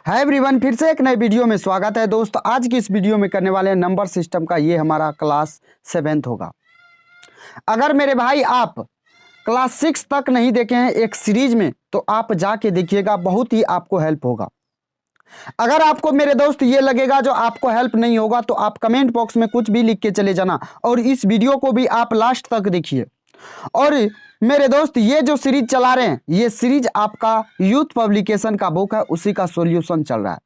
Hi everyone, फिर से एक नए वीडियो में स्वागत है। दोस्तों, आज की इस वीडियो में करने वाले हैं नंबर सिस्टम का। ये हमारा क्लास 7th होगा। अगर मेरे भाई आप क्लास 6 तक नहीं देखे हैं एक सीरीज में, तो आप जाके देखिएगा, बहुत ही आपको हेल्प होगा। अगर आपको मेरे दोस्त ये लगेगा जो आपको हेल्प नहीं होगा, तो आप कमेंट बॉक्स में कुछ भी लिख के चले जाना और इस वीडियो को भी आप लास्ट तक देखिए। और मेरे दोस्त, ये जो सीरीज चला रहे हैं, ये सीरीज आपका यूथ पब्लिकेशन का बुक है, उसी का सॉल्यूशन चल रहा है।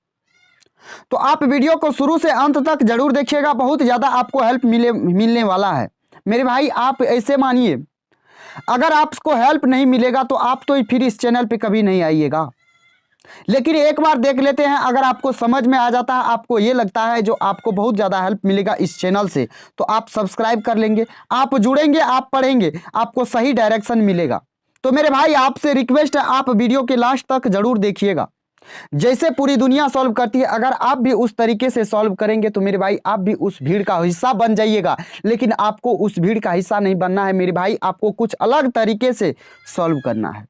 तो आप वीडियो को शुरू से अंत तक जरूर देखिएगा, बहुत ज़्यादा आपको हेल्प मिलने वाला है। मेरे भाई, आप ऐसे मानिए, अगर आपको हेल्प नहीं मिलेगा तो आप तो फिर इस चैनल पे कभी नहीं आइएगा। लेकिन एक बार देख लेते हैं, अगर आपको समझ में आ जाता है, आपको ये लगता है जो आपको बहुत ज़्यादा हेल्प मिलेगा इस चैनल से, तो आप सब्सक्राइब कर लेंगे, आप जुड़ेंगे, आप पढ़ेंगे, आपको सही डायरेक्शन मिलेगा। तो मेरे भाई, आपसे रिक्वेस्ट है, आप वीडियो के लास्ट तक जरूर देखिएगा। जैसे पूरी दुनिया सॉल्व करती है, अगर आप भी उस तरीके से सॉल्व करेंगे तो मेरे भाई आप भी उस भीड़ का हिस्सा बन जाइएगा। लेकिन आपको उस भीड़ का हिस्सा नहीं बनना है मेरे भाई, आपको कुछ अलग तरीके से सॉल्व करना है।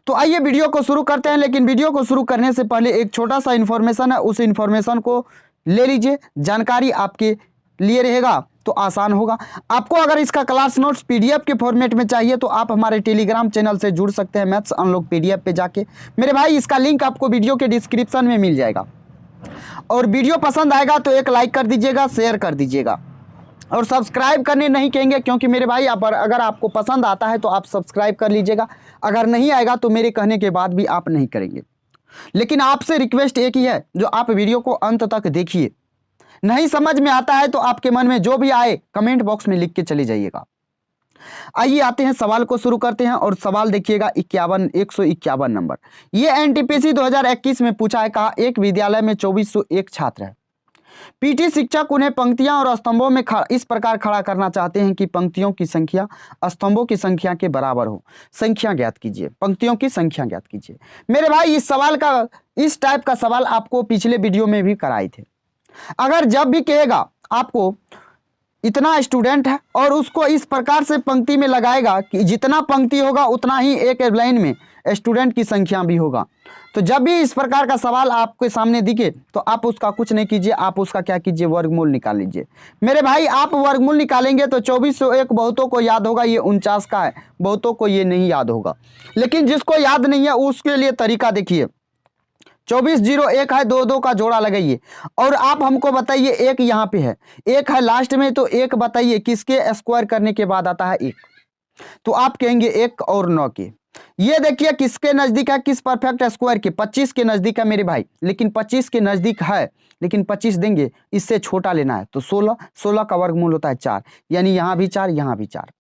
तो आइए वीडियो को शुरू करते हैं। लेकिन वीडियो को शुरू करने से पहले एक छोटा सा इन्फॉर्मेशन है, उस इन्फॉर्मेशन को ले लीजिए। जानकारी आपके लिए रहेगा तो आसान होगा। आपको अगर इसका क्लास नोट्स पीडीएफ के फॉर्मेट में चाहिए तो आप हमारे टेलीग्राम चैनल से जुड़ सकते हैं, मैथ्स अनलॉक पीडीएफ पे जाके। मेरे भाई, इसका लिंक आपको वीडियो के डिस्क्रिप्शन में मिल जाएगा। और वीडियो पसंद आएगा तो एक लाइक कर दीजिएगा, शेयर कर दीजिएगा, और सब्सक्राइब करने नहीं कहेंगे, क्योंकि मेरे भाई अगर आपको पसंद आता है तो आप सब्सक्राइब कर लीजिएगा। अगर नहीं आएगा तो मेरे कहने के बाद भी आप नहीं करेंगे। लेकिन आपसे रिक्वेस्ट एक ही है, जो आप वीडियो को अंत तक देखिए। नहीं समझ में आता है तो आपके मन में जो भी आए कमेंट बॉक्स में लिख के चले जाइएगा। आइए आते हैं, सवाल को शुरू करते हैं। और सवाल देखिएगा 151 नंबर। ये एनटीपीसी 2021 में पूछा है। कहा, एक विद्यालय में 2401 छात्र है। पीटी शिक्षक उन्हें पंक्तियां और स्तंभों में इस प्रकार खड़ा करना चाहते हैं कि पंक्तियों की संख्या स्तंभों की संख्या के बराबर हो। संख्या ज्ञात कीजिए, पंक्तियों की संख्या ज्ञात कीजिए। मेरे भाई, इस टाइप का सवाल आपको पिछले वीडियो में भी कराए थे। अगर जब भी कहेगा आपको इतना स्टूडेंट है और उसको इस प्रकार से पंक्ति में लगाएगा कि जितना पंक्ति होगा उतना ही एक लाइन में स्टूडेंट की संख्या भी होगा, तो जब भी इस प्रकार का सवाल आपके सामने दिखे तो आप उसका कुछ नहीं कीजिए, आप उसका क्या कीजिए, वर्गमूल निकाल लीजिए। मेरे भाई, आप वर्गमूल निकालेंगे तो 2401 बहुतों को याद होगा, ये 49 का है, बहुतों को ये नहीं याद होगा। लेकिन जिसको याद नहीं है उसके लिए तरीका देखिए। 2401 है, 2 का जोड़ा लगाइए और आप हमको बताइए, एक यहाँ पे है, एक है लास्ट में, तो एक बताइए किसके स्क्वायर करने के बाद आता है 1, तो आप कहेंगे 1 और 9 के। ये देखिए किसके नजदीक है, किस परफेक्ट स्क्वायर के, 25 के नजदीक है मेरे भाई। लेकिन 25 के नजदीक है, लेकिन 25 देंगे, इससे छोटा लेना है, तो 16 का वर्गमूल होता है 4, यानी यहाँ भी 4, यहाँ भी 4।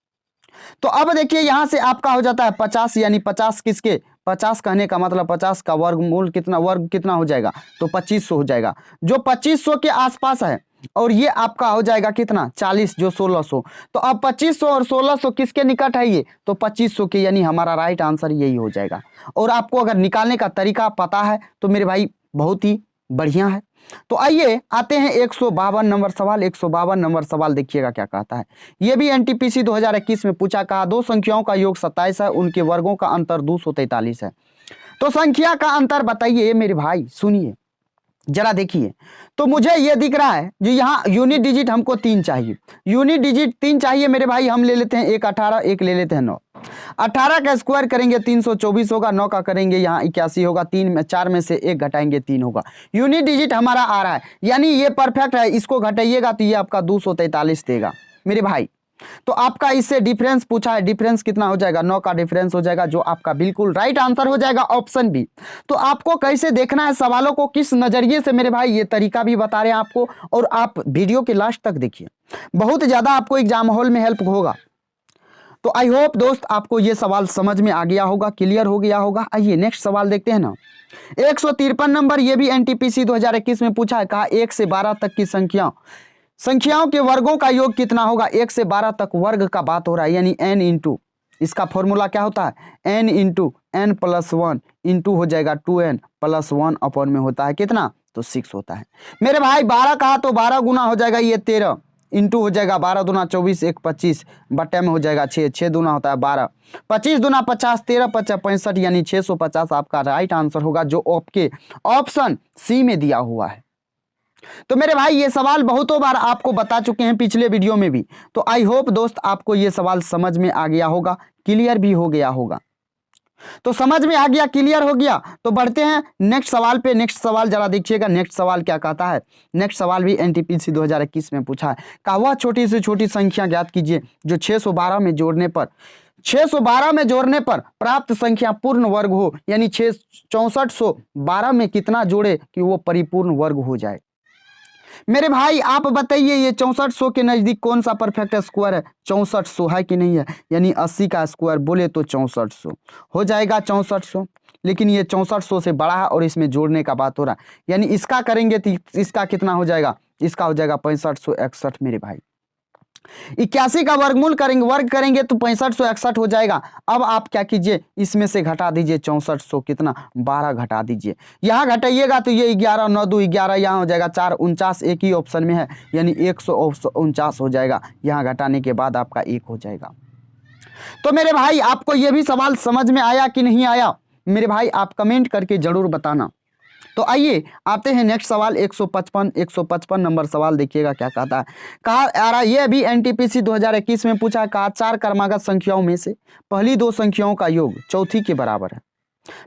तो अब देखिए, यहां से आपका हो जाता है 50, यानी 50 किसके, 50 कहने का मतलब 50 का वर्गमूल कितना, वर्ग कितना हो जाएगा, तो 2500 हो जाएगा, जो 2500 के आसपास है। और ये आपका हो जाएगा कितना, 40, जो 1600। तो अब 2500 और 1600 किसके निकट है, ये तो 2500 के, यानी हमारा राइट आंसर यही हो जाएगा। और आपको अगर निकालने का तरीका पता है तो मेरे भाई बहुत ही बढ़िया है। तो आइए आते हैं 152 नंबर सवाल। 152 नंबर सवाल देखिएगा क्या कहता है। यह भी एनटीपीसी 2021 में पूछा। कहा, दो संख्याओं का योग 27 है, उनके वर्गों का अंतर 243 है। तो संख्या का अंतर बताइए मेरे भाई, सुनिए जरा देखिए। तो मुझे ये दिख रहा है जो यहाँ यूनिट डिजिट हमको 3 चाहिए, यूनिट डिजिट 3 चाहिए मेरे भाई। हम ले लेते हैं एक 18, एक ले लेते हैं 9। 18 का स्क्वायर करेंगे 324 होगा, 9 का करेंगे यहाँ 81 होगा, 4 में से 1 घटाएंगे 3 होगा। यूनिट डिजिट हमारा आ रहा है, यानी ये परफेक्ट है। इसको घटाइएगा तो ये आपका 243 देगा मेरे भाई। तो आपका इससे डिफरेंस पूछा है, डिफरेंस कितना हो जाएगा, 9 का डिफरेंस हो जाएगा, जो आपका बिल्कुल राइट आंसर हो जाएगा, ऑप्शन बी। तो आपको कैसे देखना है सवालों को, किस नजरिए से, मेरे भाई ये तरीका भी बता रहे हैं आपको। और आप वीडियो के लास्ट तक देखिए, बहुत ज्यादा आपको एग्जाम हॉल में हेल्प होगा। तो आई होप दोस्त आपको ये सवाल समझ में आ गया होगा, क्लियर हो गया होगा। आइए नेक्स्ट सवाल देखते हैं ना। 153 नंबर, ये भी एनटीपीसी 2021 में पूछा है। कहा, 1 से 12 तक की संख्याओं के वर्गों का योग कितना होगा। 1 से 12 तक वर्ग का बात हो रहा है, यानी n इंटू, इसका फॉर्मूला क्या होता है, n into n plus 1 into हो जाएगा 2n प्लस 1 अपॉन में होता है कितना, तो 6 होता है मेरे भाई। 12 कहा तो 12 गुना हो जाएगा ये 13, इंटू हो जाएगा 12 दूना 24 1 25 बट्टे में हो जाएगा 6, 6 दूना होता है 12, 25 दूना 50, 13 50 65 यानी 650 आपका राइट आंसर होगा, जो आपके ऑप्शन सी में दिया हुआ है। तो मेरे भाई ये सवाल बहुतों बार आपको बता चुके हैं पिछले वीडियो में भी, तो आई होप दोस्त आपको ये सवाल समझ में आ गया होगा, क्लियर भी हो गया होगा। तो समझ में आ गया, क्लियर हो गया, तो बढ़ते हैं नेक्स्ट सवाल पे। नेक्स्ट सवाल जरा देखिएगा, नेक्स्ट सवाल क्या कहता है। नेक्स्ट सवाल भी एनटीपीसी 2021 में पूछा है। कहा वह छोटी से छोटी संख्या ज्ञात कीजिए जो 612 में जोड़ने पर प्राप्त संख्या पूर्ण वर्ग हो, यानी 6412 में कितना जोड़े कि वो परिपूर्ण वर्ग हो जाए। मेरे भाई आप बताइए ये 6400 के नजदीक कौन सा परफेक्ट स्क्वायर है? 6400 है कि नहीं है? यानी 80 का स्क्वायर बोले तो 6400 हो जाएगा, 6400। लेकिन ये 6400 से बड़ा है और इसमें जोड़ने का बात हो रहा है, यानी इसका करेंगे तो इसका कितना हो जाएगा? इसका हो जाएगा 6561 मेरे भाई। 81 का वर्गमूल करेंगे, वर्ग करेंगे तो 6561 हो जाएगा। अब आप क्या कीजिए, इसमें से घटा दीजिए 6400, कितना 12 घटा दीजिए। यहाँ घटाइएगा तो ये 11 9 2 11, यहाँ हो जाएगा 4 49, एक ही ऑप्शन में है, यानी 149 हो जाएगा। यहाँ घटाने के बाद आपका 1 हो जाएगा। तो मेरे भाई आपको ये भी सवाल समझ में आया कि नहीं आया? मेरे भाई आप कमेंट करके जरूर बताना। तो आइए आते हैं नेक्स्ट सवाल 155 नंबर सवाल देखिएगा क्या कहता है। कहा ये भी एनटीपीसी 2021 में पूछा। कहा 4 क्रमागत संख्याओं में से पहली 2 संख्याओं का योग चौथी के बराबर है।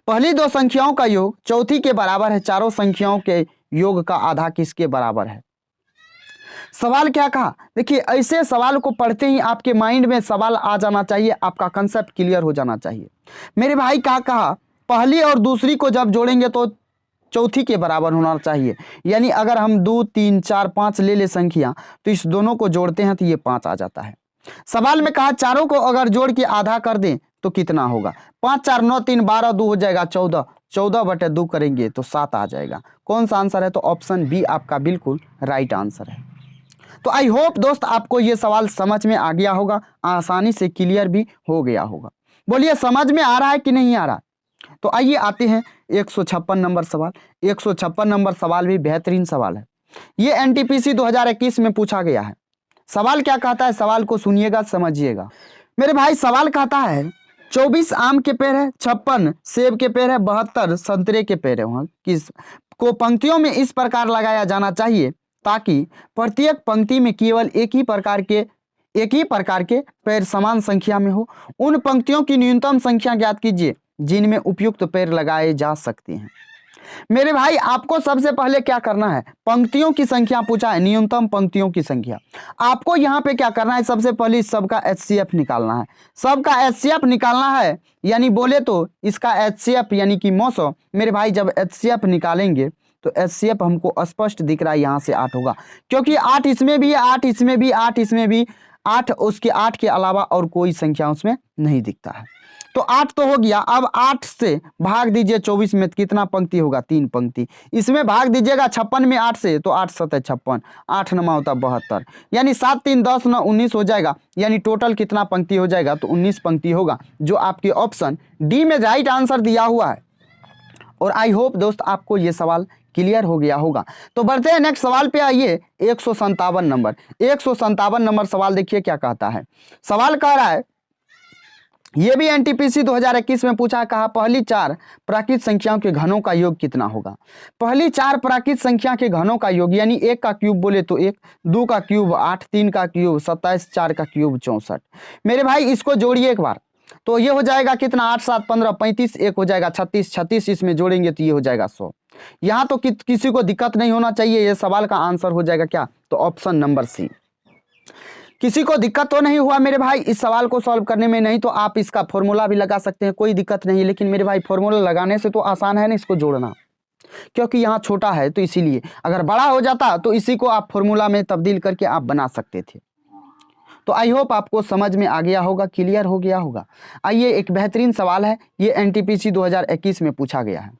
पहली 2 संख्याओं का योग चौथी के बराबर है। चारों संख्याओं के योग का आधा किसके बराबर है? सवाल क्या कहा? देखिए ऐसे सवाल को पढ़ते ही आपके माइंड में सवाल आ जाना चाहिए, आपका कंसेप्ट क्लियर हो जाना चाहिए। मेरे भाई क्या कहा? पहली और दूसरी को जब जोड़ेंगे तो चौथी के बराबर होना चाहिए। यानी अगर हम 2 3 4 5 ले संख्या, तो इस दोनों को जोड़ते हैं तो ये 5 आ जाता है। सवाल में कहा चारों को अगर जोड़ के आधा कर दें तो कितना होगा? 5 4 9 3 12 2 हो जाएगा 14, 14/2 करेंगे तो 7 आ जाएगा। कौन सा आंसर है? तो ऑप्शन बी आपका बिल्कुल राइट आंसर है। तो आई होप दोस्त आपको ये सवाल समझ में आ गया होगा, आसानी से क्लियर भी हो गया होगा। बोलिए समझ में आ रहा है कि नहीं आ रहा? तो आइए आते हैं 156 नंबर सवाल। 156 नंबर सवाल भी बेहतरीन सवाल है। ये एनटीपीसी 2021 में पूछा गया है। सवाल क्या कहता है? सवाल को सुनिएगा, समझिएगा। मेरे भाई सवाल कहता है 24 आम के पेड़ है, 56 सेब के पेड़ है, 72 संतरे के पेड़ है। वहाँ किस को पंक्तियों में इस प्रकार लगाया जाना चाहिए ताकि प्रत्येक पंक्ति में केवल एक ही प्रकार के पेड़ समान संख्या में हो। उन पंक्तियों की न्यूनतम संख्या ज्ञात कीजिए जिनमें उपयुक्त पेड़ लगाए जा सकते हैं। मेरे भाई आपको सबसे पहले क्या करना है? पंक्तियों की संख्या पूछा है, न्यूनतम पंक्तियों की संख्या। आपको यहाँ पे क्या करना है? सबसे पहले सबका HCF निकालना है। सबका HCF निकालना है, यानी बोले तो इसका HCF यानी कि 900। मेरे भाई जब HCF निकालेंगे तो HCF हमको स्पष्ट दिख रहा है, यहाँ से 8 होगा, क्योंकि 8 इसमें भी है, 8 इसमें भी, 8 इसमें भी, 8 उसके 8 के अलावा और कोई संख्या उसमें नहीं दिखता है। तो 8 तो हो गया। अब 8 से भाग दीजिए 24 में, कितना पंक्ति होगा? 3 पंक्ति। इसमें भाग दीजिएगा 56 में 8 से, तो 8 7 56, 8 9 होता 72, यानी 7 3 10 9 19 हो जाएगा। यानी टोटल कितना पंक्ति हो जाएगा? तो 19 पंक्ति होगा, जो आपके ऑप्शन डी में राइट आंसर दिया हुआ है। और आई होप दोस्त आपको ये सवाल क्लियर हो गया होगा। तो बढ़ते हैं नेक्स्ट सवाल पे। आइए 157 नंबर। 157 नंबर सवाल देखिए क्या कहता है। सवाल कह रहा है, ये भी एनटीपीसी 2021 में पूछा। कहा पहली 4 प्राकृत संख्याओं के घनों का योग कितना होगा? पहली 4 प्राकृत संख्या के घनों का योग, यानी 1 का क्यूब बोले तो 1, 2 का क्यूब 8, 3 का क्यूब 27, 4 का क्यूब 64। मेरे भाई इसको जोड़िए एक बार, तो ये हो जाएगा कितना? 8 7 15 35, 1 हो जाएगा 36, 36 इसमें जोड़ेंगे तो ये हो जाएगा 100। यहाँ तो किसी को दिक्कत नहीं होना चाहिए, ये सवाल का आंसर हो जाएगा क्या? तो ऑप्शन नंबर सी। किसी को दिक्कत तो नहीं हुआ मेरे भाई इस सवाल को सॉल्व करने में? नहीं तो आप इसका फॉर्मूला भी लगा सकते हैं, कोई दिक्कत नहीं। लेकिन मेरे भाई फॉर्मूला लगाने से तो आसान है ना इसको जोड़ना, क्योंकि यहाँ छोटा है तो इसीलिए। अगर बड़ा हो जाता तो इसी को आप फॉर्मूला में तब्दील करके आप बना सकते थे। तो आई होप आपको समझ में आ गया होगा, क्लियर हो गया होगा। आइए एक बेहतरीन सवाल है, ये एनटीपीसी 2021 में पूछा गया है।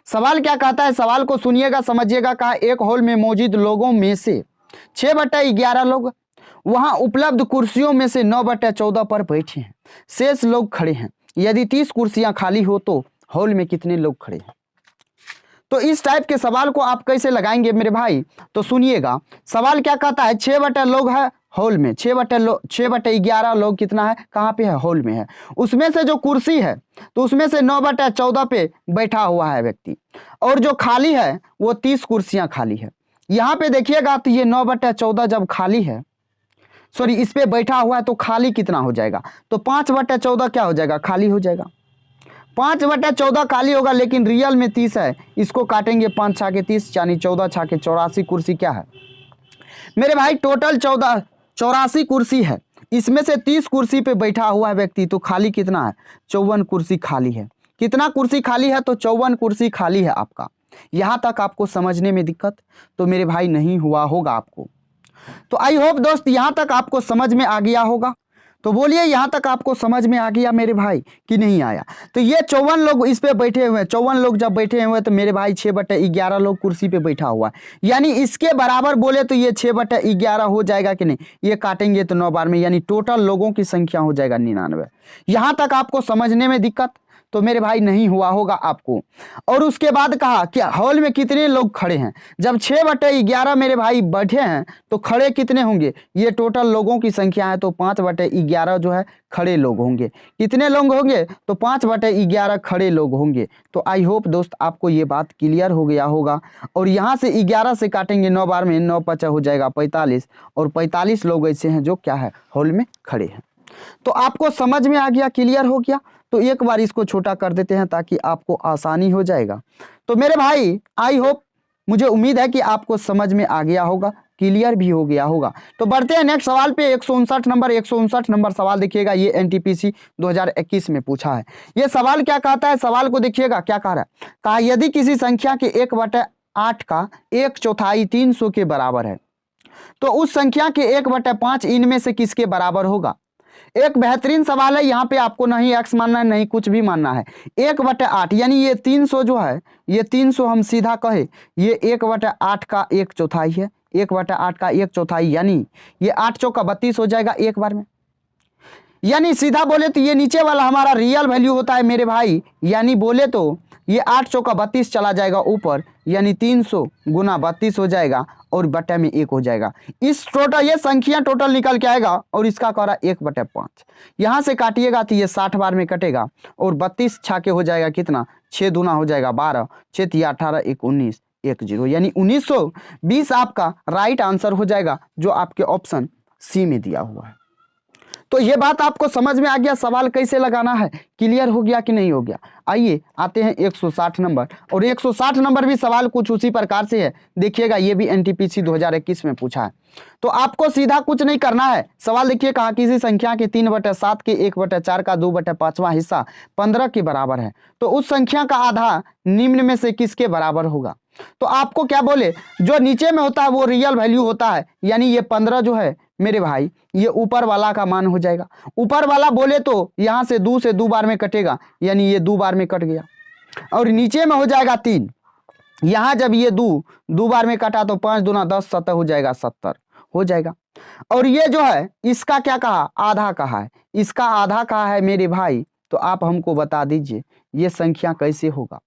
सवाल क्या कहता है? सवाल को सुनिएगा, समझिएगा। कहा एक हॉल में मौजूद लोगों में से 6/11 लोग वहां उपलब्ध कुर्सियों में से 9/14 पर बैठे हैं, शेष लोग खड़े हैं। यदि 30 कुर्सियां खाली हो तो हॉल में कितने लोग खड़े हैं? तो इस टाइप के सवाल को आप कैसे लगाएंगे मेरे भाई, तो सुनिएगा। सवाल क्या कहता है, 6 बटे लोग है हॉल में, 6/11 लोग कितना है, कहाँ पे है, हॉल में है। उसमें से जो कुर्सी है तो उसमें से 9/14 पे बैठा हुआ है व्यक्ति, और जो खाली है वो 30 कुर्सियां खाली है। यहाँ पे देखिएगा तो ये 9/14 जब खाली है, सॉरी इस पे बैठा हुआ है, तो खाली कितना हो जाएगा, तो 5/14 क्या हो जाएगा, खाली हो जाएगा। 5/14 खाली होगा, लेकिन रियल में 30 है। इसको काटेंगे 5 छाके 30, यानी 14 छाके 84 कुर्सी क्या है मेरे भाई, टोटल 84 कुर्सी है। इसमें से 30 कुर्सी पे बैठा हुआ है व्यक्ति, तो खाली कितना है, 54 कुर्सी खाली है। कितना कुर्सी खाली है, तो 54 कुर्सी खाली है आपका। यहाँ तक आपको समझने में दिक्कत तो मेरे भाई नहीं हुआ होगा आपको। तो आई होप दोस्त यहाँ तक आपको समझ में आ गया होगा। तो बोलिए यहाँ तक आपको समझ में आ गया मेरे भाई कि नहीं आया। तो ये 54 लोग इस पे बैठे हुए हैं, 54 लोग जब बैठे हुए हैं तो मेरे भाई 6/11 लोग कुर्सी पे बैठा हुआ है, यानी इसके बराबर बोले तो ये 6/11 हो जाएगा कि नहीं, ये काटेंगे तो 9 बार में, यानी टोटल लोगों की संख्या हो जाएगा 99। यहाँ तक आपको समझने में दिक्कत तो मेरे भाई नहीं हुआ होगा आपको। और उसके बाद कहा कि हॉल में कितने लोग खड़े हैं, जब 6/11 मेरे भाई बैठे हैं तो खड़े कितने होंगे, ये टोटल लोगों की संख्या है, तो 5/11 जो है खड़े लोग होंगे। कितने लोग होंगे, तो 5/11 खड़े लोग होंगे। तो आई होप दोस्त आपको ये बात क्लियर हो गया होगा। और यहाँ से 11 से काटेंगे 9 बार में, 9×5 हो जाएगा 45, और 45 लोग ऐसे हैं जो क्या है, हॉल में खड़े हैं। तो आपको समझ में आ गया, क्लियर हो गया। तो एक बार इसको छोटा कर देते हैं ताकि आपको आसानी हो जाएगा। तो मेरे भाई आई होप, मुझे उम्मीद है कि आपको समझ में आ गया होगा, क्लियर भी हो गया होगा। तो बढ़ते हैं नेक्स्ट सवाल पे। 159 नंबर सवाल देखिएगा, ये एनटीपीसी 2021 में पूछा है। ये सवाल क्या कहता है, सवाल को देखिएगा क्या कह रहा है। कहा यदि किसी संख्या के 1/8 का 1/4 300 के बराबर है, तो उस संख्या के 1/5 इनमें से किसके बराबर होगा। एक बेहतरीन सवाल है। यहाँ पे आपको नहीं x मानना है, नहीं कुछ भी मानना है। 1/8 यानी ये 300 जो है, ये 300 हम सीधा कहे ये 1/8 का 1/4 है। 1/8 का 1/4 यानी ये 8 चौका 32 हो जाएगा एक बार में। यानी सीधा बोले तो ये नीचे वाला हमारा रियल वैल्यू होता है मेरे भाई, यानी बोले तो ये 8 चौका 32 चला जाएगा ऊपर, यानी 300 गुना 32 हो जाएगा, और बटे में 1 हो जाएगा। इस टोटल ये संख्या टोटल निकल के आएगा, और इसका करा 1/5। यहाँ से काटिएगा तो ये 60 बार में कटेगा, और 32 छाके हो जाएगा कितना, 6 दूना हो जाएगा 12, 6 × 18 = 19, 1 0, यानी 1920 आपका राइट आंसर हो जाएगा, जो आपके ऑप्शन सी में दिया हुआ है। तो ये बात आपको समझ में आ गया, सवाल कैसे लगाना है, क्लियर हो गया कि नहीं हो गया। आइए आते हैं 160 नंबर, और 160 नंबर भी सवाल कुछ उसी प्रकार से है। देखिएगा ये भी एनटीपीसी 2021 में पूछा है। तो आपको सीधा कुछ नहीं करना है। सवाल देखिए, कहा किसी संख्या के 3/7 के 1/4 का 2/5वां हिस्सा 15 के बराबर है, तो उस संख्या का आधा निम्न में से किसके बराबर होगा। तो आपको क्या बोले, जो नीचे में होता है वो रियल वैल्यू होता है, यानी ये 15 जो है मेरे भाई ये ऊपर वाला का मान हो जाएगा। ऊपर वाला बोले तो यहाँ से 2 से 2 बार में कटेगा, यानी ये 2 बार में कट गया, और नीचे में हो जाएगा 3। यहाँ जब ये 2 बार में कटा तो 5 दूना 10, 7 हो जाएगा 70 हो जाएगा। और ये जो है इसका क्या कहा, आधा कहा है, इसका आधा कहा है मेरे भाई। तो आप हमको बता दीजिए ये संख्या कैसे होगा।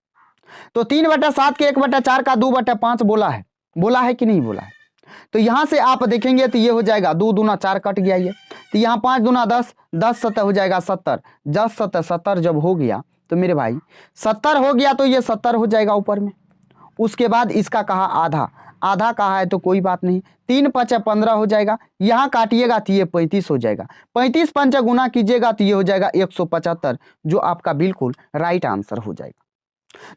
तो 3/7 के 1/4 का 2/5 बोला है कि नहीं बोला है। तो यहाँ से आप देखेंगे तो ये हो जाएगा 2 दूना 4 कट गया ये, तो यहाँ 5 दूना 10, 10 7 हो जाएगा 70, 10 7 70 जब हो गया तो मेरे भाई 70 हो गया, तो ये 70 हो जाएगा ऊपर में। उसके बाद इसका कहा आधा कहा है तो कोई बात नहीं, 3 5 15 हो जाएगा। यहाँ काटिएगा तो ये 35 हो जाएगा, 35 5 गुना कीजिएगा तो ये हो जाएगा 175, जो आपका बिल्कुल राइट आंसर हो जाएगा।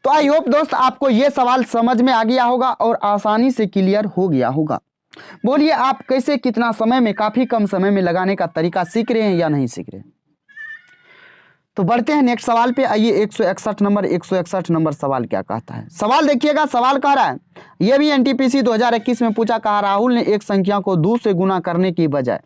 तो आई होप दोस्त आपको ये सवाल समझ में आ गया होगा और आसानी से क्लियर हो गया होगा। बोलिए आप कैसे कितना समय में, काफी कम समय में लगाने का तरीका सीख रहे हैं या नहीं सीख रहे हैं। तो बढ़ते हैं नेक्स्ट सवाल पे। आइए 161 नंबर सवाल क्या कहता है। सवाल देखिएगा, सवाल कह रहा है, यह भी एनटीपीसी 2021 में पूछा। कहा राहुल ने एक संख्या को 2 से गुना करने की बजाय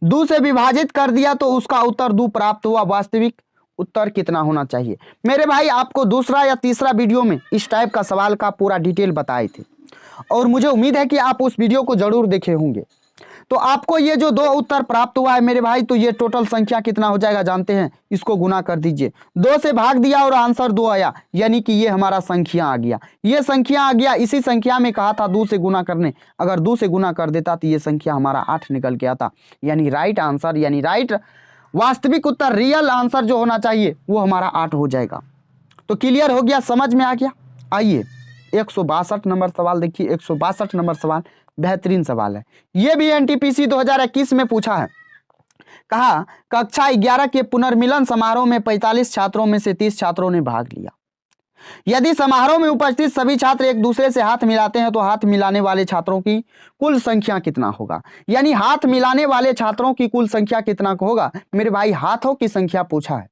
2 से विभाजित कर दिया तो उसका उत्तर 2 प्राप्त हुआ, वास्तविक उत्तर कितना होना चाहिए। मेरे भाई आपको दूसरा या तीसरा वीडियो में इस टाइप का सवाल का पूरा डिटेल बताए थे, और मुझे उम्मीद है कि आप उस वीडियो को जरूर देखे होंगे। तो आपको ये जो दो उत्तर प्राप्त हुआ है मेरे भाई, तो ये टोटल संख्या कितना हो जाएगा जानते हैं, इसको गुना कर दीजिए। 2 से भाग दिया और आंसर 2 आया, यानी कि ये हमारा संख्या आ गया, ये संख्या आ गया। इसी संख्या में कहा था 2 से गुना करने, अगर 2 से गुना कर देता तो ये संख्या हमारा 8 निकल के आता, यानी राइट आंसर, यानी राइट वास्तविक उत्तर, रियल आंसर जो होना चाहिए वो हमारा 8 हो जाएगा। तो क्लियर हो गया, समझ में आ गया। आइए 162 नंबर सवाल देखिए। 162 नंबर सवाल बेहतरीन सवाल है, ये भी एनटीपीसी 2021 में पूछा है। कहा कक्षा 11 के पुनर्मिलन समारोह में 45 छात्रों में से 30 छात्रों ने भाग लिया। यदि समारोह में उपस्थित सभी छात्र एक दूसरे से हाथ मिलाते हैं तो हाथ मिलाने वाले छात्रों की कुल संख्या कितना होगा। यानी हाथ मिलाने वाले छात्रों की कुल संख्या कितना होगा मेरे भाई, हाथों की संख्या पूछा है।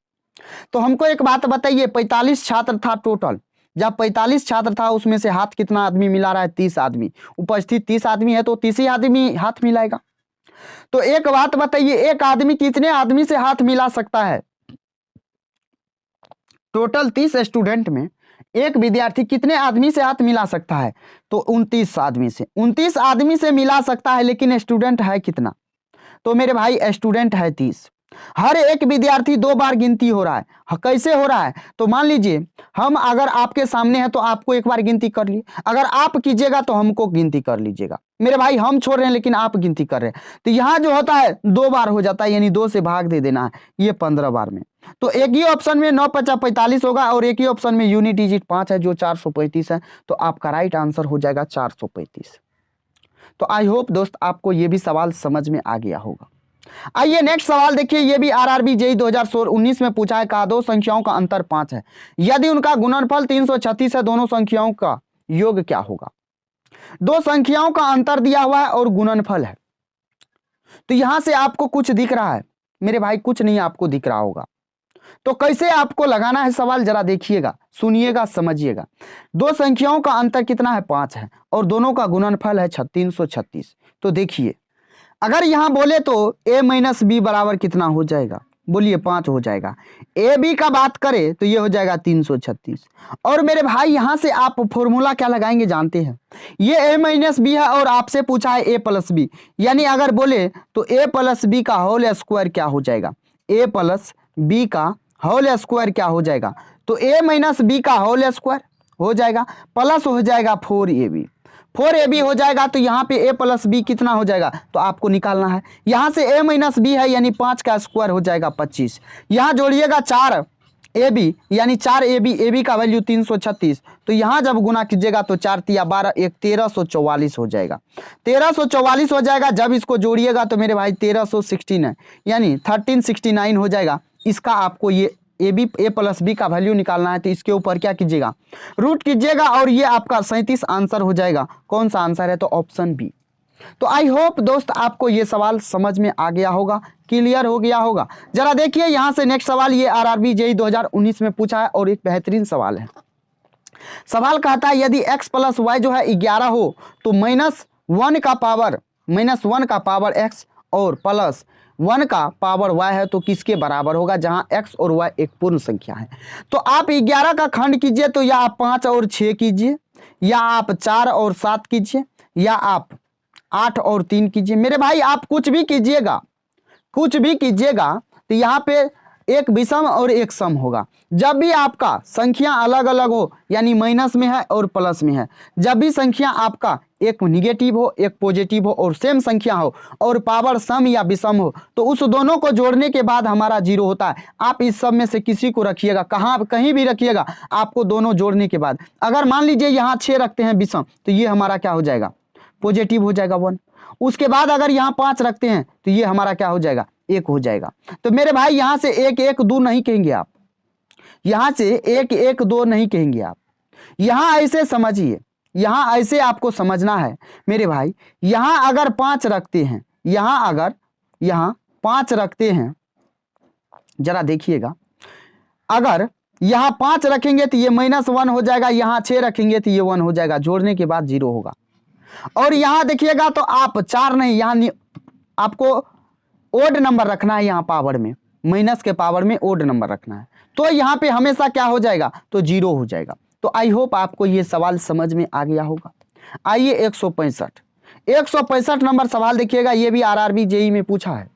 तो हमको एक बात बताइए, 45 छात्र था टोटल, जब 45 छात्र था उसमें से हाथ कितना आदमी मिला रहा है, 30 आदमी, उपस्थित 30 आदमी है तो 30 ही आदमी हाथ मिलाएगा। तो एक बात बताइए, एक आदमी कितने आदमी से हाथ मिला सकता है। टोटल 30 स्टूडेंट में एक विद्यार्थी कितने आदमी से हाथ मिला सकता है, तो 29 आदमी से, 29 आदमी से मिला सकता है। लेकिन स्टूडेंट है कितना, तो मेरे भाई स्टूडेंट है 30। हर एक विद्यार्थी 2 बार गिनती हो रहा है। कैसे हो रहा है, तो मान लीजिए हम अगर आपके सामने हैं तो आपको एक बार गिनती कर ली, अगर आप कीजिएगा तो हमको गिनती कर लीजिएगा। मेरे भाई हम छोड़ रहे हैं लेकिन आप गिनती कर रहे हैं, तो यहाँ जो होता है 2 बार हो जाता है, यानी 2 से भाग दे देना है, ये 15 बार में। तो एक ही ऑप्शन में 9 × 5 = 45 होगा, और एक ही ऑप्शन में यूनिट डिजिट 5 है जो 435 है। तो आपका राइट आंसर हो जाएगा 435। तो आई होप दोस्त आपको ये भी सवाल समझ में आ गया होगा। आइए नेक्स्ट सवाल देखिए, ये भी आरआरबी जेईई 2019 में पूछा है। कहा दो संख्याओं का अंतर 5 है, यदि उनका गुणनफल 336 है, दोनों संख्याओं का योग क्या होगा। दो संख्याओं का अंतर दिया हुआ है और गुणनफल है, तो यहां से आपको कुछ दिख रहा है मेरे भाई, कुछ नहीं आपको दिख रहा होगा। तो कैसे आपको लगाना है सवाल, जरा देखिएगा, सुनिएगा, समझिएगा। दो संख्याओं का अंतर कितना है, 5 है, और दोनों का गुणनफल है 336। तो देखिए अगर यहां बोले तो a - b बराबर कितना हो जाएगा, बोलिए 5 हो जाएगा। ए बी का बात करें तो ये हो जाएगा 336। और मेरे भाई यहां से आप फॉर्मूला क्या लगाएंगे जानते हैं, ये a - b है और आपसे पूछा है a + b, यानी अगर बोले तो a + b का होल स्क्वायर क्या हो जाएगा, a + b का होल स्क्वायर क्या हो जाएगा, तो a - b का होल स्क्वायर हो जाएगा, प्लस हो जाएगा 4ab, 4ab हो जाएगा। तो यहाँ पे a + b कितना हो जाएगा, तो आपको निकालना है। यहाँ से a - b है, यानी 5 का स्क्वायर हो जाएगा 25। यहाँ जोड़िएगा 4ab, यानी 4ab, ab का वैल्यू 336। तो यहाँ जब गुना कीजिएगा तो 4 × 12 = 1344 हो जाएगा, 1344 हो जाएगा। जब इसको जोड़िएगा तो मेरे भाई 1316 है, यानी 1369 हो जाएगा। इसका आपको ये a + b का वैल्यू निकालना है, तो इसके ऊपर क्या कीजिएगा, रूट कीजिएगा, और ये आपका 37 आंसर हो जाएगा। कौन सा आंसर है, तो ऑप्शन बी। तो आई होप दोस्त आपको ये सवाल समझ में आ गया होगा, क्लियर हो गया होगा। जरा देखिए यहाँ से नेक्स्ट सवाल, ये आरआरबी जेईई 2019 में पूछा है और एक बेहतरीन सवाल है। सवाल कहता है यदि x + y जो है 11 हो तो -1 का पावर x और +1 का पावर y है तो किसके बराबर होगा, जहां x और y एक पूर्ण संख्या है। तो आप 11 का खंड कीजिए, तो या आप 5 और 6 कीजिए, या आप 4 और 7 कीजिए, या आप 8 और 3 कीजिए। मेरे भाई आप कुछ भी कीजिएगा, तो यहाँ पे एक विषम और एक सम होगा। जब भी आपका संख्या अलग अलग हो, यानी माइनस में है और प्लस में है, जब भी संख्या आपका एक निगेटिव हो एक पॉजिटिव हो और सेम संख्या हो और पावर सम या विषम हो, तो उस दोनों को जोड़ने के बाद हमारा 0 होता है। आप इस सब में से किसी को रखिएगा, कहीं भी रखिएगा, आपको दोनों जोड़ने के बाद अगर मान लीजिए यहाँ 6 रखते हैं विषम, तो ये हमारा क्या हो जाएगा, पॉजिटिव हो जाएगा 1। उसके बाद अगर यहाँ 5 रखते हैं तो ये हमारा क्या हो जाएगा, 1 हो जाएगा। तो मेरे भाई यहाँ से 1 1 2 नहीं कहेंगे आप, यहाँ से 1 1 2 नहीं कहेंगे आप, यहाँ ऐसे समझिए, यहाँ ऐसे आपको समझना है मेरे भाई। यहाँ अगर 5 रखते हैं, यहाँ 5 रखते हैं, जरा देखिएगा, अगर यहाँ 5 रखेंगे तो ये -1 हो जाएगा, यहाँ 6 रखेंगे तो ये 1 हो जाएगा, जोड़ने के बाद 0 होगा। और यहाँ देखिएगा तो आप 4 नहीं, यहाँ आपको ओड नंबर रखना है, यहाँ पावर में माइनस के पावर में ओड नंबर रखना है, तो यहाँ पे हमेशा क्या हो जाएगा, तो 0 हो जाएगा। तो आई होप आपको ये सवाल समझ में आ गया होगा। आइए 165 नंबर सवाल देखिएगा, ये भी आरआरबी जेई में पूछा है।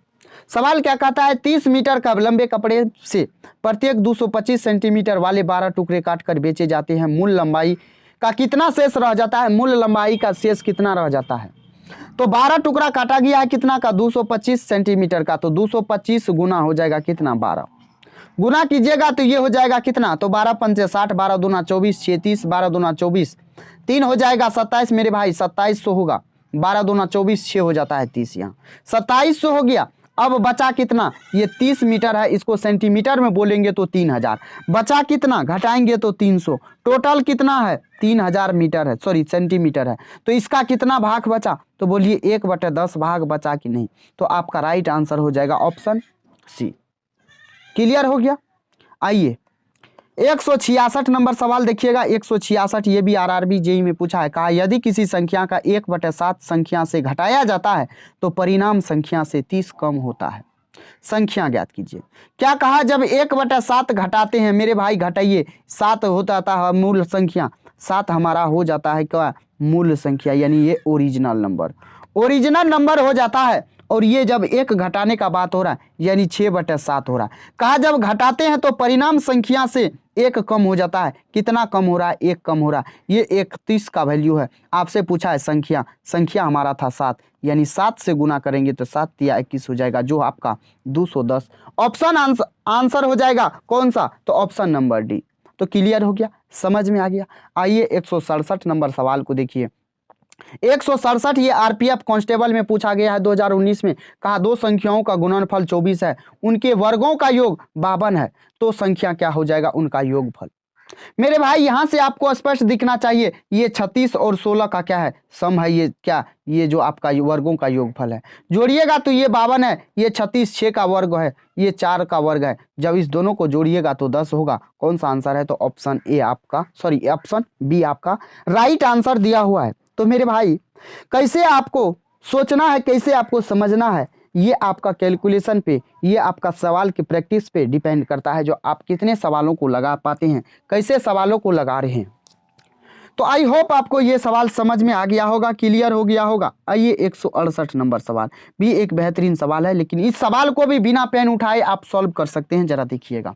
सवाल क्या कहता है, 30 मीटर का लंबे कपड़े से प्रत्येक 225 सेंटीमीटर वाले 12 टुकड़े काटकर बेचे जाते हैं, मूल लंबाई का कितना शेष रह जाता है? मूल लंबाई का शेष कितना रह जाता है? तो 12 टुकड़ा काटा गया है कितना का? 225 सेंटीमीटर का। तो 225 गुना हो जाएगा कितना? 12 गुना कीजिएगा तो ये हो जाएगा कितना? तो 12 पंचे 60, 12 दूना 24, 36, 12 दूना 24, 3 हो जाएगा 27 मेरे भाई, 2700 होगा। 12 दूना 24, 6 हो जाता है 30, यहाँ 2700 हो गया। अब बचा कितना? ये 30 मीटर है, इसको सेंटीमीटर में बोलेंगे तो 3000। बचा कितना? घटाएंगे तो 300। टोटल कितना है? 3000 मीटर है, सॉरी सेंटीमीटर है। तो इसका कितना भाग बचा? तो बोलिए 1/10 भाग बचा कि नहीं? तो आपका राइट आंसर हो जाएगा ऑप्शन सी। क्लियर हो गया? आइए 166 नंबर सवाल देखिएगा। 166 ये भी आरआरबी जेई में पूछा है। कहा यदि किसी संख्या का 1/7 संख्या से घटाया जाता है तो परिणाम संख्या से 30 कम होता है। संख्या ज्ञात कीजिए। क्या कहा? जब 1/7 घटाते हैं मेरे भाई, घटाइए, 7 होता था मूल संख्या, 7 हमारा हो जाता है क्या? मूल संख्या, यानी ये ओरिजिनल नंबर, ओरिजिनल नंबर हो जाता है। और ये जब 1 घटाने का बात हो रहा है यानी 6/7 हो रहा है। कहा जब घटाते हैं तो परिणाम संख्या से 1 कम हो जाता है। कितना कम हो रहा है? 1 कम हो रहा है। ये 31 का वैल्यू है। आपसे पूछा है संख्या, संख्या हमारा था 7, यानी 7 से गुना करेंगे तो 7 या 21 हो जाएगा, जो आपका 210। ऑप्शन आंसर हो जाएगा कौन सा? तो ऑप्शन नंबर डी। तो क्लियर हो गया, समझ में आ गया। आइए 167 नंबर सवाल को देखिए। 167 ये आरपीएफ कांस्टेबल में पूछा गया है 2019 में। कहा दो संख्याओं का गुणनफल 24 है, उनके वर्गों का योग 52 है, तो संख्या क्या हो जाएगा? उनका योगफल। मेरे भाई यहां से आपको स्पष्ट दिखना चाहिए, ये 36 और 16 का क्या है? सम है। ये क्या? ये जो आपका वर्गों का योगफल है। जोड़िएगा तो ये 52 है, ये 36 6 का वर्ग है, ये 4 का वर्ग है। जब इस दोनों को जोड़िएगा तो 10 होगा। कौन सा आंसर है? तो ऑप्शन ए आपका, सॉरी ऑप्शन बी आपका राइट आंसर दिया हुआ है। तो मेरे भाई कैसे आपको सोचना है, कैसे आपको समझना है, ये आपका कैलकुलेशन पे, ये आपका सवाल की प्रैक्टिस पे डिपेंड करता है, जो आप कितने सवालों को लगा पाते हैं, कैसे सवालों को लगा रहे हैं। तो आई होप आपको ये सवाल समझ में आ गया होगा, क्लियर हो गया होगा। आइए 168 नंबर सवाल भी एक बेहतरीन सवाल है, लेकिन इस सवाल को भी बिना पेन उठाए आप सॉल्व कर सकते हैं। जरा देखिएगा,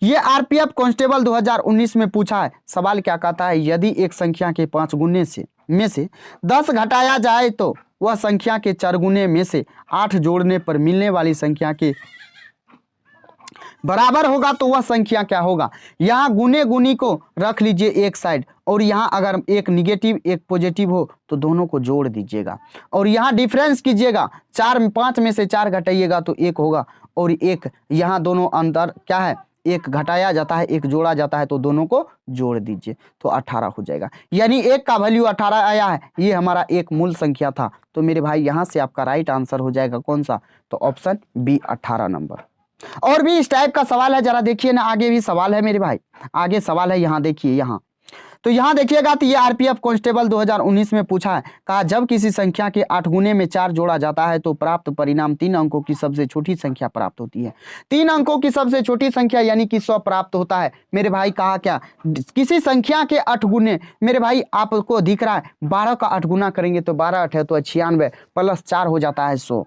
ये आरपीएफ कांस्टेबल 2019 में पूछा है। सवाल क्या कहता है? यदि एक संख्या के 5 गुने में से 10 घटाया जाए तो वह संख्या के 4 गुने में से 8 जोड़ने पर मिलने वाली संख्या के बराबर होगा, तो वह संख्या क्या होगा? यहाँ गुने गुनी को रख लीजिए एक साइड, और यहाँ अगर एक निगेटिव एक पॉजिटिव हो तो दोनों को जोड़ दीजिएगा, और यहाँ डिफरेंस कीजिएगा। 5 में से 4 घटाइएगा तो 1 होगा, और 1 यहाँ दोनों अंतर क्या है? एक घटाया जाता है, एक जोड़ा जाता है, तो दोनों को जोड़ दीजिए तो 18 हो जाएगा। यानी 1 का वैल्यू 18 आया है, ये हमारा एक मूल संख्या था। तो मेरे भाई यहाँ से आपका राइट आंसर हो जाएगा कौन सा? तो ऑप्शन बी 18 नंबर। और भी इस टाइप का सवाल है, जरा देखिए ना, आगे भी सवाल है मेरे भाई, आगे सवाल है, यहाँ देखिए। यहाँ तो यहाँ देखिएगा तो ये आरपीएफ कांस्टेबल 2019 में पूछा है। कहा जब किसी संख्या के 8 गुने में 4 जोड़ा जाता है तो प्राप्त परिणाम 3 अंकों की सबसे छोटी संख्या प्राप्त होती है। 3 अंकों की सबसे छोटी संख्या यानी कि 100 प्राप्त होता है। मेरे भाई कहा क्या? किसी संख्या के 8 गुने, मेरे भाई आपको दिख रहा है 12 का 8 गुना करेंगे तो 12 8 है तो 96 प्लस 4 हो जाता है 100।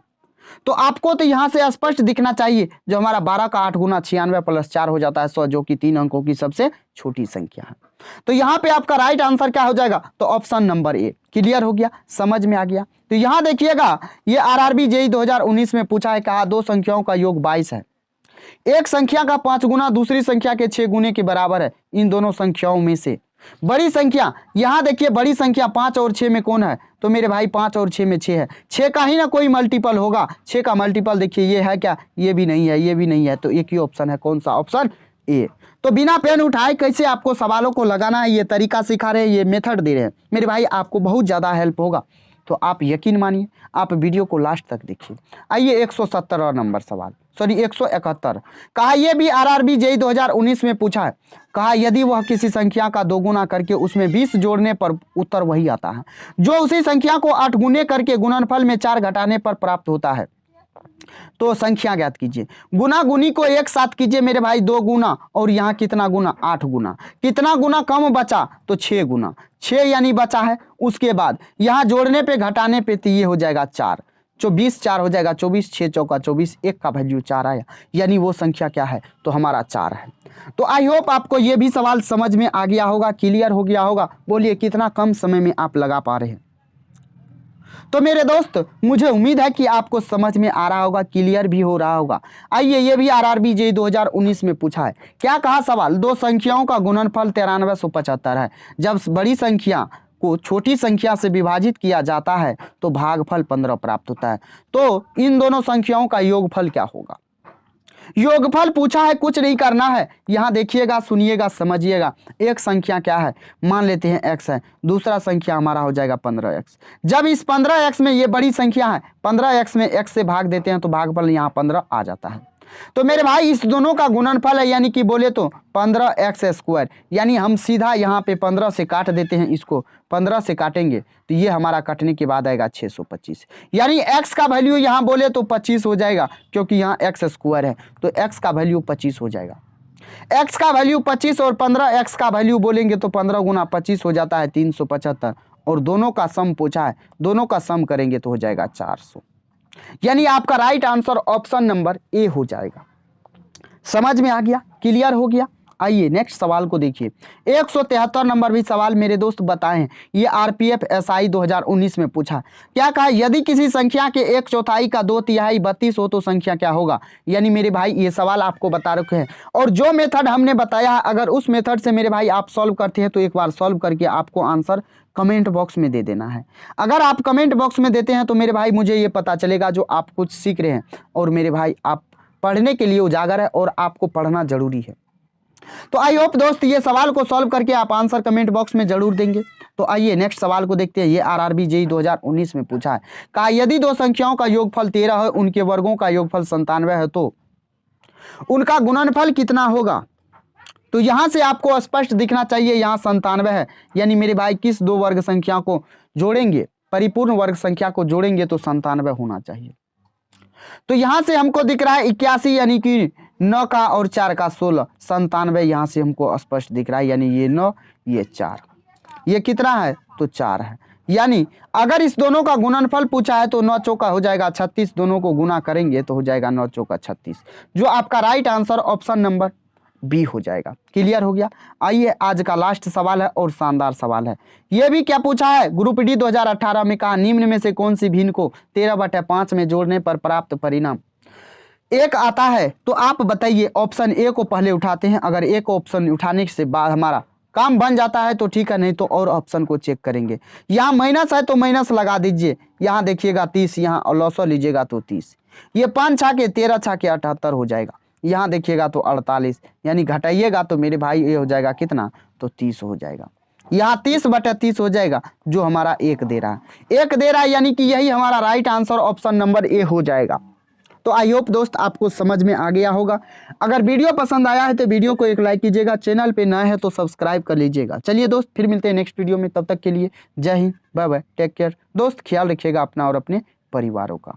तो आपको तो यहाँ से स्पष्ट दिखना चाहिए, जो हमारा 12 का 8 गुना 96 प्लस 4 हो जाता है 100, जो कि 3 अंकों की सबसे छोटी संख्या है। तो यहाँ पे आपका राइट आंसर क्या हो जाएगा? तो ऑप्शन नंबर ए। क्लियर हो गया, समझ में आ गया। तो यहाँ देखिएगा, ये आरआरबी जेई 2019 में पूछा है। कहा दो संख्याओं का योग 22 है, एक संख्या का 5 गुना दूसरी संख्या के 6 गुने के बराबर है। इन दोनों संख्याओं में से बड़ी संख्या, यहाँ देखिए बड़ी संख्या 5 और 6 में कौन है? तो मेरे भाई 5 और 6 में 6 है। 6 का ही ना कोई मल्टीपल होगा। 6 का मल्टीपल देखिए ये है क्या? ये भी नहीं है, ये भी नहीं है, तो एक ही ऑप्शन है। कौन सा? Option A. तो बिना पेन उठाए कैसे आपको सवालों को लगाना है, ये तरीका सिखा रहे हैं, ये मेथड दे रहे हैं मेरे भाई, आपको बहुत ज़्यादा हेल्प होगा। तो आप यकीन मानिए, आप वीडियो को लास्ट तक देखिए। आइए 170 नंबर सवाल, सॉरी 171। कहा यह भी आरआरबी जेई 2019 में पूछा है। कहा यदि वह किसी संख्या का 2 गुना करके उसमें 20 जोड़ने पर उत्तर वही आता है जो उसी संख्या को 8 गुने करके गुणनफल में 4 घटाने पर प्राप्त होता है। तो संख्या ज्ञात कीजिए। गुना गुनी को एक साथ कीजिए मेरे भाई, 2 गुना, और यहाँ कितना गुना, 8 गुना। कितना गुना कम बचा, तो 6 गुना, 6 यानी बचा है। उसके बाद यहाँ जोड़ने पे घटाने पे तो ये हो जाएगा 4, 24 4 हो जाएगा 24, 6 चौका 24, 1 का वैल्यू 4 आया, यानी वो संख्या क्या है, तो हमारा 4 है। तो आई होप आपको ये भी सवाल समझ में आ गया होगा, क्लियर हो गया होगा। बोलिए कितना कम समय में आप लगा पा रहे हैं। तो मेरे दोस्त मुझे उम्मीद है कि आपको समझ में आ रहा होगा, क्लियर भी हो रहा होगा। आइए ये भी आरआरबी जेईई 2019 में पूछा है। क्या कहा सवाल, दो संख्याओं का गुणनफल 9375 है। जब बड़ी संख्या को छोटी संख्या से विभाजित किया जाता है तो भागफल 15 प्राप्त होता है। तो इन दोनों संख्याओं का योगफल क्या होगा। योगफल पूछा है, कुछ नहीं करना है। यहाँ देखिएगा, सुनिएगा, समझिएगा। एक संख्या क्या है, मान लेते हैं x है, दूसरा संख्या हमारा हो जाएगा 15x। जब इस 15x में ये बड़ी संख्या है, 15x में x से भाग देते हैं तो भागफल यहाँ 15 आ जाता है। तो मेरे भाई इस दोनों का गुणनफल है, यानी कि बोले तो 15x², यानी हम सीधा यहाँ पे 15 से काट देते हैं। इसको 15 से काटेंगे तो ये हमारा काटने के बाद आएगा 625, यानी x का वैल्यू यहाँ बोले तो 25 हो जाएगा, क्योंकि यहाँ x² है तो x का वैल्यू 25 हो जाएगा। x का वैल्यू 25 और 15x का वैल्यू बोलेंगे तो 15 गुना 25 हो जाता है 375, और दोनों का सम पूछा है, दोनों का सम करेंगे तो हो जाएगा 400, यानी आपका right answer option number A हो जाएगा। समझ में आ गया, क्लियर हो गया। आइए नेक्स्ट सवाल को देखिए। 173 नंबर भी सवाल मेरे दोस्त बताए हैं। ये आरपीएफ एसआई 2019 में पूछा। क्या कहा, यदि किसी संख्या के 1/4 का 2/3 32 हो तो संख्या क्या होगा। यानी मेरे भाई ये सवाल आपको बता रखे हैं, और जो मेथड हमने बताया है अगर उस मेथड से मेरे भाई आप सॉल्व करते हैं तो एक बार सॉल्व करके आपको आंसर कमेंट बॉक्स में दे देना है। अगर आप कमेंट बॉक्स में देते हैं तो मेरे भाई मुझे ये पता चलेगा जो आप कुछ सीख रहे हैं, और मेरे भाई आप पढ़ने के लिए उजागर है और आपको पढ़ना जरूरी है। तो आई होप दोस्त ये सवाल को सॉल्व करके आप आंसर कमेंट बॉक्स में जरूर देंगे। तो आइए नेक्स्ट सवाल को देखते हैं। ये आरआरबी जेईई 2019 में पूछा है। कहा यदि दो संख्याओं का योगफल 13 है, उनके वर्गों का योगफल 97 है, तो उनका गुणनफल कितना होगा। तो यहां से आपको स्पष्ट दिखना चाहिए, यहाँ 97 है, यानी मेरे भाई किस दो वर्ग संख्या को जोड़ेंगे, परिपूर्ण वर्ग संख्या को जोड़ेंगे तो 97 होना चाहिए। तो यहां से हमको दिख रहा है 81, यानी कि 9 का और 4 का 16, 97 यहाँ से हमको स्पष्ट दिख रहा है, यानी ये 9 ये 4, ये कितना है तो 4 है। यानी अगर इस दोनों का गुणनफल पूछा है तो 9 चौका हो जाएगा 36, दोनों को गुना करेंगे तो हो जाएगा 9 चौका 36, जो आपका right answer option number B हो जाएगा। क्लियर हो गया। आइए आज का लास्ट सवाल है और शानदार सवाल है। यह भी क्या पूछा है, ग्रुप डी 2018 में कहा निम्न में से कौन सी भिन्न को 13/5 में जोड़ने पर प्राप्त परिणाम एक आता है। तो आप बताइए, ऑप्शन ए को पहले उठाते हैं। अगर एक ऑप्शन उठाने से बाद हमारा काम बन जाता है तो ठीक है, नहीं तो और ऑप्शन को चेक करेंगे। यहाँ माइनस है तो माइनस लगा दीजिए, यहाँ देखिएगा 30, यहाँ लॉसो लीजिएगा तो 30, ये 5 छाके 13 छाके 78 हो जाएगा। यहाँ देखिएगा तो 48, यानी घटाइएगा तो मेरे भाई ये हो जाएगा कितना तो 30 हो जाएगा। यहाँ 30/30 हो जाएगा, जो हमारा 1 दे रहा है, 1 दे रहा है, यानी कि यही हमारा right answer option number A हो जाएगा। तो आई होप दोस्त आपको समझ में आ गया होगा। अगर वीडियो पसंद आया है तो वीडियो को एक लाइक कीजिएगा, चैनल पे नए हैं तो सब्सक्राइब कर लीजिएगा। चलिए दोस्त फिर मिलते हैं नेक्स्ट वीडियो में, तब तक के लिए जय हिंद, बाय बाय, टेक केयर। दोस्त ख्याल रखिएगा अपना और अपने परिवारों का।